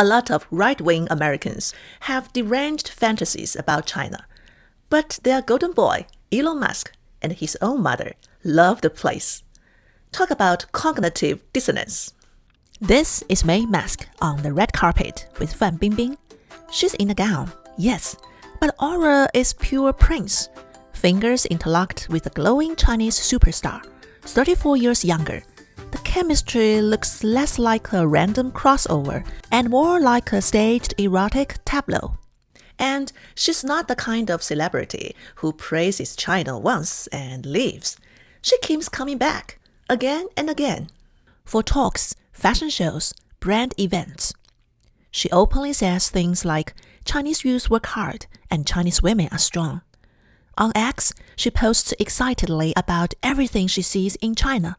A lot of right-wing Americans have deranged fantasies about China. But their golden boy, Elon Musk, and his own mother love the place. Talk about cognitive dissonance. This is Maye Musk on the red carpet with Fan Bingbing. She's in a gown, yes, but aura is pure prince. Fingers interlocked with a glowing Chinese superstar, 34 years younger. The chemistry looks less like a random crossover and more like a staged erotic tableau. And she's not the kind of celebrity who praises China once and leaves. She keeps coming back, again and again, for talks, fashion shows, brand events. She openly says things like, Chinese youth work hard and Chinese women are strong. On X, she posts excitedly about everything she sees in China.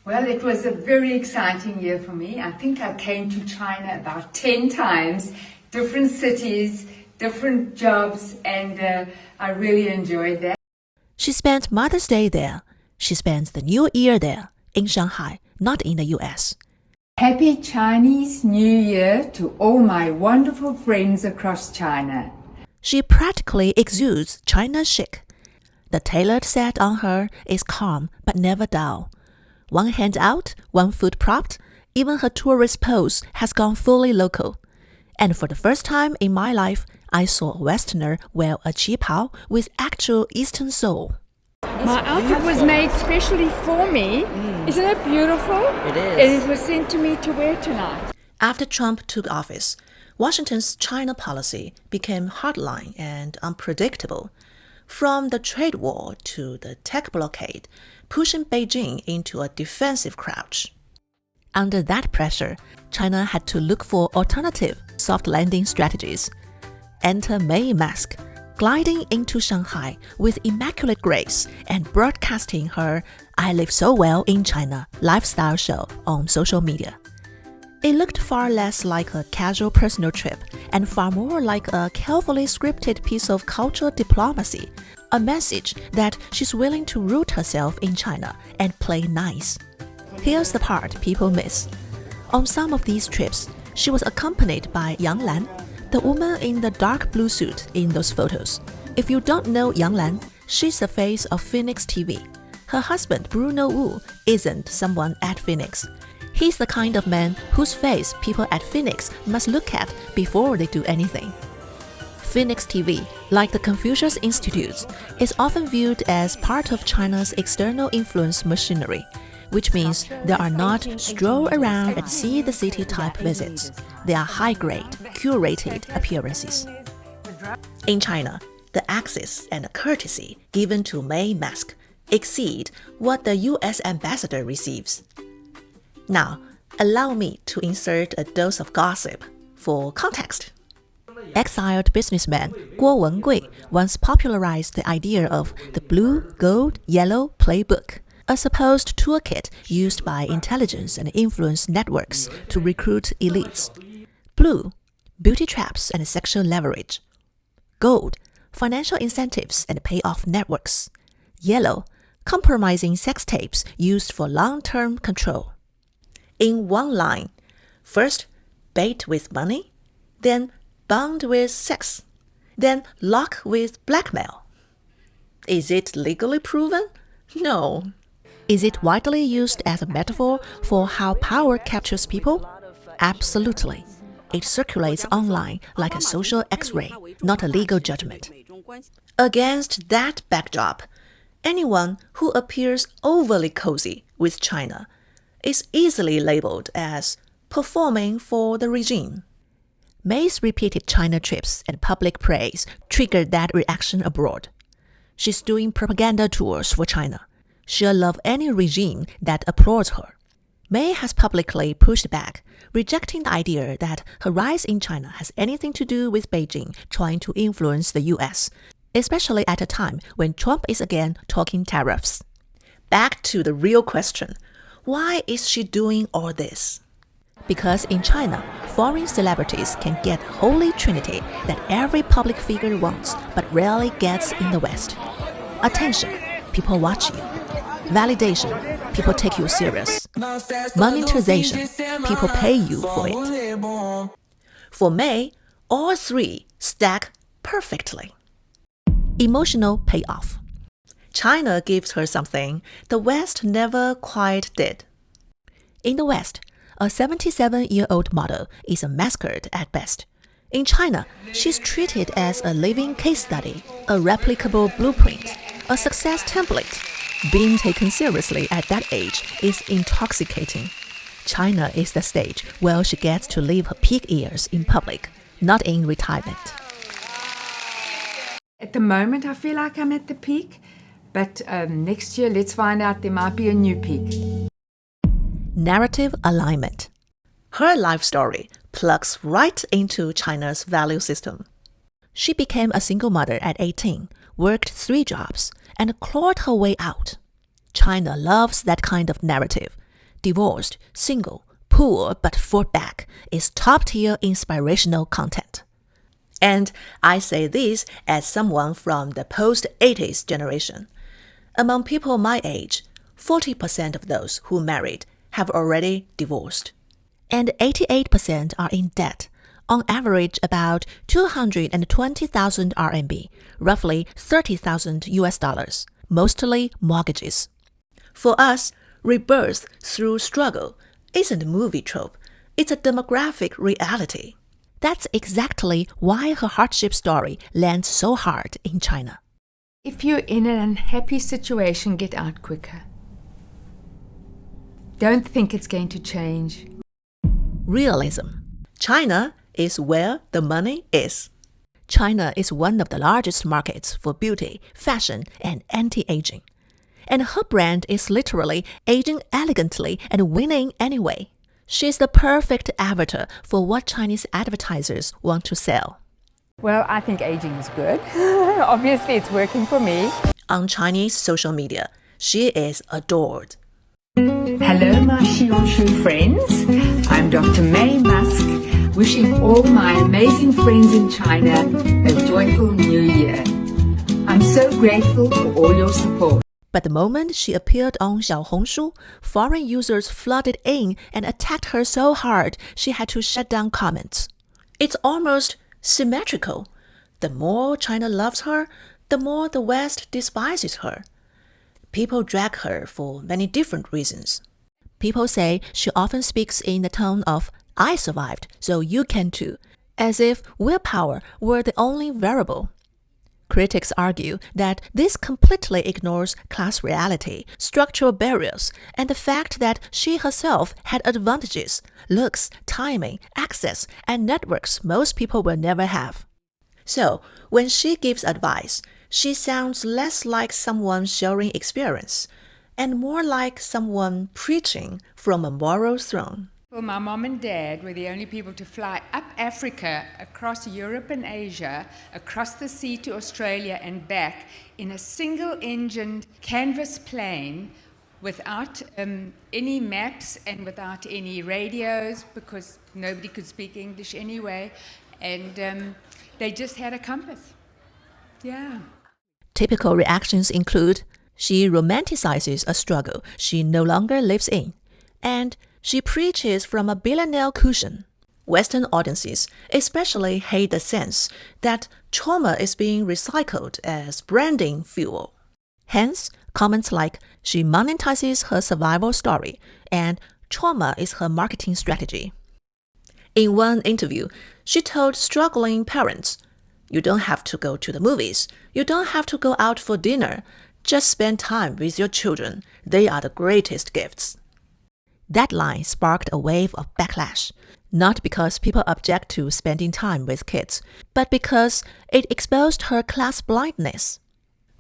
Well, it was a very exciting year for me. I think I came to China about 10 times, different cities, different jobs, and I really enjoyed that. She spent Mother's Day there. She spends the New Year there, in Shanghai, not in the US. Happy Chinese New Year to all my wonderful friends across China. She practically exudes China chic. The tailored set on her is calm but never dull. One hand out, one foot propped, even her tourist pose has gone fully local. And for the first time in my life, I saw a Westerner wear a qipao with actual Eastern soul. My outfit was made specially for me. Isn't it beautiful? It is. And it was sent to me to wear tonight. After Trump took office, Washington's China policy became hardline and unpredictable. From the trade war to the tech blockade, pushing Beijing into a defensive crouch. Under that pressure, China had to look for alternative soft landing strategies. Enter Maye Musk, gliding into Shanghai with immaculate grace and broadcasting her I Live So Well in China lifestyle show on social media. It looked far less like a casual personal trip and far more like a carefully scripted piece of cultural diplomacy, a message that she's willing to root herself in China and play nice. Here's the part people miss. On some of these trips, she was accompanied by Yang Lan, the woman in the dark blue suit in those photos. If you don't know Yang Lan, she's the face of Phoenix TV. Her husband, Bruno Wu, isn't someone at Phoenix. He's the kind of man whose face people at Phoenix must look at before they do anything. Phoenix TV, like the Confucius Institutes, is often viewed as part of China's external influence machinery, which means there are not stroll around and see the city type visits. They are high-grade, curated appearances. In China, the access and courtesy given to Maye Musk exceed what the US ambassador receives. Now, allow me to insert a dose of gossip for context. Exiled businessman Guo Wengui once popularized the idea of the blue, gold, yellow playbook, a supposed toolkit used by intelligence and influence networks to recruit elites. Blue, beauty traps and sexual leverage. Gold, financial incentives and payoff networks. Yellow, compromising sex tapes used for long-term control. In one line, first bait with money, then bond with sex, then lock with blackmail. Is it legally proven? No. Is it widely used as a metaphor for how power captures people? Absolutely. It circulates online like a social X-ray, not a legal judgment. Against that backdrop, anyone who appears overly cozy with China is easily labeled as performing for the regime. Maye's repeated China trips and public praise triggered that reaction abroad. She's doing propaganda tours for China. She'll love any regime that applauds her. Maye has publicly pushed back, rejecting the idea that her rise in China has anything to do with Beijing trying to influence the US, especially at a time when Trump is again talking tariffs. Back to the real question. Why is she doing all this? Because in China, foreign celebrities can get holy trinity that every public figure wants but rarely gets in the West. Attention, people watch you. Validation, people take you serious. Monetization, people pay you for it. For Maye, all three stack perfectly. Emotional payoff. China gives her something the West never quite did. In the West, a 77-year-old model is a mascot at best. In China, she's treated as a living case study, a replicable blueprint, a success template. Being taken seriously at that age is intoxicating. China is the stage where she gets to live her peak years in public, not in retirement. At the moment, I feel like I'm at the peak, but next year, let's find out, there might be a new peak. Narrative alignment. Her life story plugs right into China's value system. She became a single mother at 18, worked 3 jobs, and clawed her way out. China loves that kind of narrative. Divorced, single, poor but fought back is top-tier inspirational content. And I say this as someone from the post-80s generation. Among people my age, 40% of those who married have already divorced. And 88% are in debt, on average about 220,000 RMB, roughly $30,000, mostly mortgages. For us, rebirth through struggle isn't a movie trope, it's a demographic reality. That's exactly why her hardship story lands so hard in China. If you're in an unhappy situation, get out quicker. Don't think it's going to change. Realism. China is where the money is. China is one of the largest markets for beauty, fashion, and anti-aging. And her brand is literally aging elegantly and winning anyway. She's the perfect avatar for what Chinese advertisers want to sell. Well, I think aging is good. Obviously, it's working for me. On Chinese social media, she is adored. Hello, my Xionshu friends. I'm Dr. Maye Musk, wishing all my amazing friends in China a joyful new year. I'm so grateful for all your support. But the moment she appeared on Xiaohongshu, foreign users flooded in and attacked her so hard she had to shut down comments. It's almost symmetrical. The more China loves her, the more the West despises her. People drag her for many different reasons. People say she often speaks in the tone of, "I survived, so you can too," as if willpower were the only variable. Critics argue that this completely ignores class reality, structural barriers, and the fact that she herself had advantages, looks, timing, access, and networks most people will never have. So, when she gives advice, she sounds less like someone sharing experience and more like someone preaching from a moral throne. Well, my mom and dad were the only people to fly up Africa, across Europe and Asia, across the sea to Australia and back in a single-engined canvas plane without any maps and without any radios, because nobody could speak English anyway, and they just had a compass. Yeah. Typical reactions include, she romanticizes a struggle she no longer lives in, and she preaches from a billionaire cushion. Western audiences especially hate the sense that trauma is being recycled as branding fuel. Hence, comments like, she monetizes her survival story, and trauma is her marketing strategy. In one interview, she told struggling parents, "You don't have to go to the movies. You don't have to go out for dinner. Just spend time with your children. They are the greatest gifts." That line sparked a wave of backlash, not because people object to spending time with kids, but because it exposed her class blindness.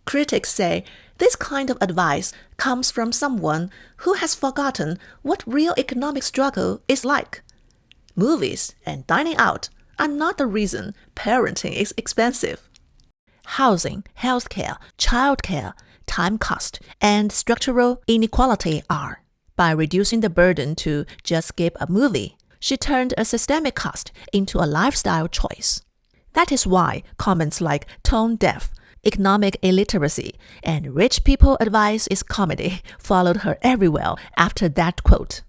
Critics say this kind of advice comes from someone who has forgotten what real economic struggle is like. Movies and dining out are not the reason parenting is expensive. Housing, healthcare, childcare, time cost, and structural inequality are. By reducing the burden to just skip a movie, she turned a systemic cost into a lifestyle choice. That is why comments like tone deaf, economic illiteracy, and rich people advice is comedy followed her everywhere after that quote.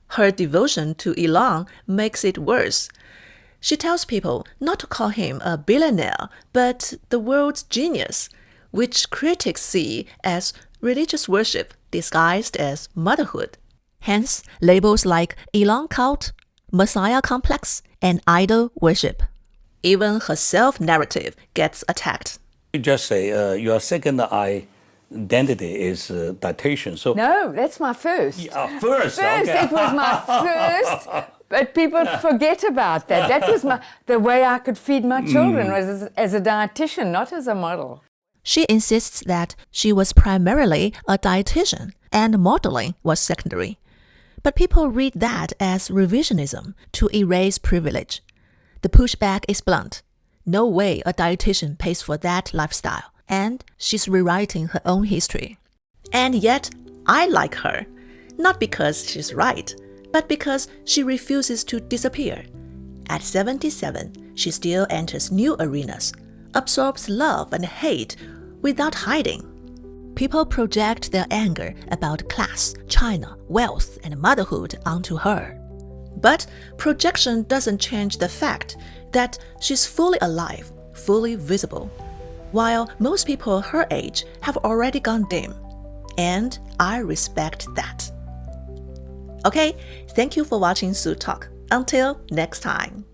Her devotion to Elon makes it worse. She tells people not to call him a billionaire, but the world's genius, which critics see as religious worship disguised as motherhood. Hence, labels like Elon cult, Messiah complex, and idol worship. Even her self-narrative gets attacked. You just say your second identity is dietitian. So No, that's my first. First, First, okay. it was my first, but people forget about that. That was the way I could feed my children was as a dietitian, not as a model. She insists that she was primarily a dietitian and modeling was secondary. But people read that as revisionism to erase privilege. The pushback is blunt. No way a dietitian pays for that lifestyle, and she's rewriting her own history. And yet, I like her, not because she's right, but because she refuses to disappear. At 77, she still enters new arenas, absorbs love and hate without hiding. People project their anger about class, China, wealth, and motherhood onto her. But projection doesn't change the fact that she's fully alive, fully visible, while most people her age have already gone dim. And I respect that. Okay, thank you for watching Sue Talk. Until next time.